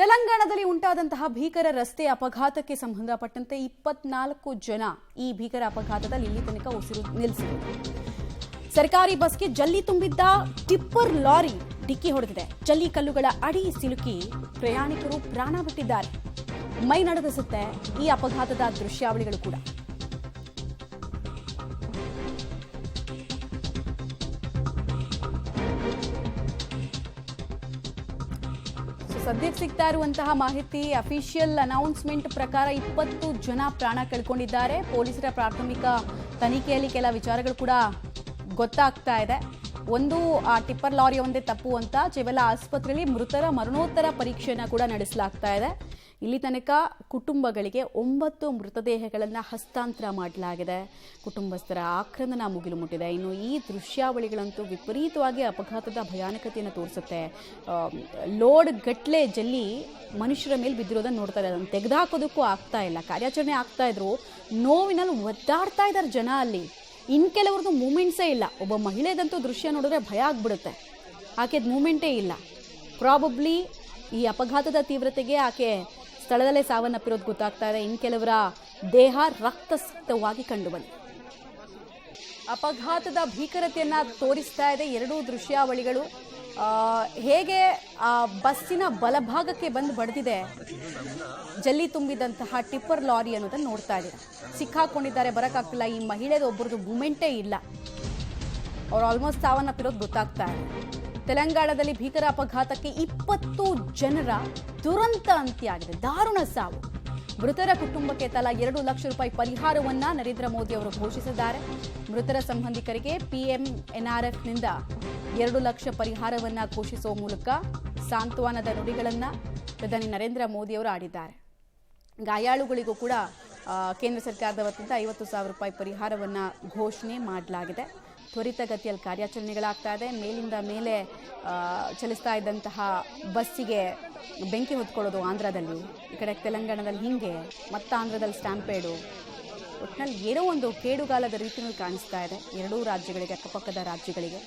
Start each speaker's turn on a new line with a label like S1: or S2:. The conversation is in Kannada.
S1: ತೆಲಂಗಾಣದಲ್ಲಿ ಉಂಟಾದಂತಹ ಭೀಕರ ರಸ್ತೆ ಅಪಘಾತಕ್ಕೆ ಸಂಬಂಧಪಟ್ಟಂತೆ 24 ಜನ ಈ ಭೀಕರ ಅಪಘಾತದಲ್ಲಿ ಇಲ್ಲಿ ತನಕ ಉಸಿರು ನಿಲ್ಲಿಸಿದರು. ಸರ್ಕಾರಿ ಬಸ್ಗೆ ಜಲ್ಲಿ ತುಂಬಿದ್ದ ಟಿಪ್ಪರ್ ಲಾರಿ ಡಿಕ್ಕಿ ಹೊಡೆದಿದೆ. ಜಲ್ಲಿ ಕಲ್ಲುಗಳ ಅಡಿ ಸಿಲುಕಿ ಪ್ರಯಾಣಿಕರು ಪ್ರಾಣ ಬಿಟ್ಟಿದ್ದಾರೆ. ಮೈ ನಡುಗಿಸುತ್ತೆ ಈ ಅಪಘಾತದ ದೃಶ್ಯಾವಳಿಗಳು ಕೂಡ. ಸದ್ಯಕ್ಕೆ ಸಿಗ್ತಾ ಇರುವಂತಹ ಮಾಹಿತಿ, ಅಫಿಷಿಯಲ್ ಅನೌನ್ಸ್ಮೆಂಟ್ ಪ್ರಕಾರ 20 ಜನ ಪ್ರಾಣ ಕಳ್ಕೊಂಡಿದ್ದಾರೆ. ಪೊಲೀಸರ ಪ್ರಾಥಮಿಕ ತನಿಖೆಯಲ್ಲಿ ಕೆಲ ವಿಚಾರಗಳು ಕೂಡ ಗೊತ್ತಾಗ್ತಾ ಇದೆ. ಒಂದು ಆ ಟಿಪ್ಪರ್ ಲಾರಿ ಒಂದೇ ತಪ್ಪು ಅಂತ ಚೆವೆಲ ಆಸ್ಪತ್ರೆಯಲ್ಲಿ ಮೃತರ ಮರಣೋತ್ತರ ಪರೀಕ್ಷೆಯನ್ನು ಕೂಡ ನಡೆಸಲಾಗ್ತಾ ಇದೆ. ಇಲ್ಲಿ ತನಕ ಕುಟುಂಬಗಳಿಗೆ 9 ಮೃತದೇಹಗಳನ್ನು ಹಸ್ತಾಂತರ ಮಾಡಲಾಗಿದೆ. ಕುಟುಂಬಸ್ಥರ ಆಕ್ರಂದನ ಮುಗಿಲು ಮುಟ್ಟಿದೆ. ಇನ್ನು ಈ ದೃಶ್ಯಾವಳಿಗಳಂತೂ ವಿಪರೀತವಾಗಿ ಅಪಘಾತದ ಭಯಾನಕತೆಯನ್ನು ತೋರಿಸುತ್ತೆ. ಲೋಡ್ ಗಟ್ಲೆ ಜಲ್ಲಿ ಮನುಷ್ಯರ ಮೇಲೆ ಬಿದ್ದಿರೋದನ್ನು ನೋಡ್ತಾ ಇದ್ದಾರೆ. ಅದನ್ನು ತೆಗೆದುಹಾಕೋದಕ್ಕೂ ಆಗ್ತಾ ಇಲ್ಲ. ಕಾರ್ಯಾಚರಣೆ ಆಗ್ತಾ ಇದ್ರು, ನೋವಿನಲ್ಲಿ ಒದ್ದಾಡ್ತಾ ಇದ್ದಾರೆ ಜನ. ಅಲ್ಲಿ ಇನ್ನು ಕೆಲವ್ರದ್ದು ಮೂಮೆಂಟ್ಸೇ ಇಲ್ಲ. ಒಬ್ಬ ಮಹಿಳೆದಂತೂ ದೃಶ್ಯ ನೋಡಿದ್ರೆ ಭಯ ಆಗ್ಬಿಡುತ್ತೆ. ಆಕೆದ ಮೂಮೆಂಟೇ ಇಲ್ಲ. ಪ್ರಾಬಬ್ಲಿ ಈ ಅಪಘಾತದ ತೀವ್ರತೆಗೆ ಆಕೆ ಸ್ಥಳದಲ್ಲೇ ಸಾವನ್ನಪ್ಪಿರೋದು ಗೊತ್ತಾಗ್ತಾ ಇದೆ. ಇನ್ನು ಕೆಲವರ ದೇಹ ರಕ್ತಸಿಕ್ತವಾಗಿ ಕಂಡುಬಂದಿದೆ. ಅಪಘಾತದ ಭೀಕರತೆಯನ್ನ ತೋರಿಸ್ತಾ ಇದೆ ಎರಡೂ ದೃಶ್ಯಾವಳಿಗಳು. ಹೇಗೆ ಆ ಬಸ್ಸಿನ ಬಲಭಾಗಕ್ಕೆ ಬಂದು ಬಡಿದಿದೆ ಜಲ್ಲಿ ತುಂಬಿದಂತಹ ಟಿಪ್ಪರ್ ಲಾರಿ ಅನ್ನೋದನ್ನು ನೋಡ್ತಾ ಇದ್ದೀರಾ. ಸಿಕ್ಕಾಕೊಂಡಿದ್ದಾರೆ, ಬರೋಕ್ಕಾಗ್ತಿಲ್ಲ. ಈ ಮಹಿಳೆದು ಒಬ್ಬರದು ಮೂಮೆಂಟೇ ಇಲ್ಲ. ಅವ್ರು ಆಲ್ಮೋಸ್ಟ್ ಸಾವನ್ನಪ್ಪಿರೋದು ಗೊತ್ತಾಗ್ತಾ ಇದೆ. ತೆಲಂಗಾಣದಲ್ಲಿ ಭೀಕರ ಅಪಘಾತಕ್ಕೆ 20 ಜನರ ದುರಂತ ಅಂತ್ಯ ಆಗಿದೆ. ದಾರುಣ ಸಾವು. ಮೃತರ ಕುಟುಂಬಕ್ಕೆ ತಲಾ 2 ಲಕ್ಷ ರೂಪಾಯಿ ಪರಿಹಾರವನ್ನ ನರೇಂದ್ರ ಮೋದಿ ಅವರು ಘೋಷಿಸಿದ್ದಾರೆ. ಮೃತರ ಸಂಬಂಧಿಕರಿಗೆ PMNRFನಿಂದ 2 ಲಕ್ಷ ಪರಿಹಾರವನ್ನ ಘೋಷಿಸುವ ಮೂಲಕ ಸಾಂತ್ವನದ ನುಡಿಗಳನ್ನ ಪ್ರಧಾನಿ ನರೇಂದ್ರ ಮೋದಿ ಅವರು ಆಡಿದ್ದಾರೆ. ಗಾಯಾಳುಗಳಿಗೂ ಕೂಡ ಕೇಂದ್ರ ಸರ್ಕಾರದ ವತಿಯಿಂದ 50,000 ರೂಪಾಯಿ ಪರಿಹಾರವನ್ನ ಘೋಷಣೆ ಮಾಡಲಾಗಿದೆ. ತ್ವರಿತಗತಿಯಲ್ಲಿ ಕಾರ್ಯಾಚರಣೆಗಳಾಗ್ತಾ ಇದೆ. ಮೇಲಿಂದ ಮೇಲೆ ಚಲಿಸ್ತಾ ಇದ್ದಂತಹ ಬಸ್ಸಿಗೆ ಬೆಂಕಿ ಹೊತ್ಕೊಳ್ಳೋದು ಆಂಧ್ರದಲ್ಲಿ, ಈ ಕಡೆ ತೆಲಂಗಾಣದಲ್ಲಿ ಹಿಂಗೆ, ಮತ್ತು ಆಂಧ್ರದಲ್ಲಿ ಸ್ಟ್ಯಾಂಪೇಡು. ಒಟ್ಟಿನಲ್ಲಿ ಏನೋ ಒಂದು ಕೇಡುಗಾಲದ ರೀತಿಯಲ್ಲಿ ಕಾಣಿಸ್ತಾ ಇದೆ ಎರಡೂ ರಾಜ್ಯಗಳಿಗೆ, ಅಕ್ಕಪಕ್ಕದ ರಾಜ್ಯಗಳಿಗೆ.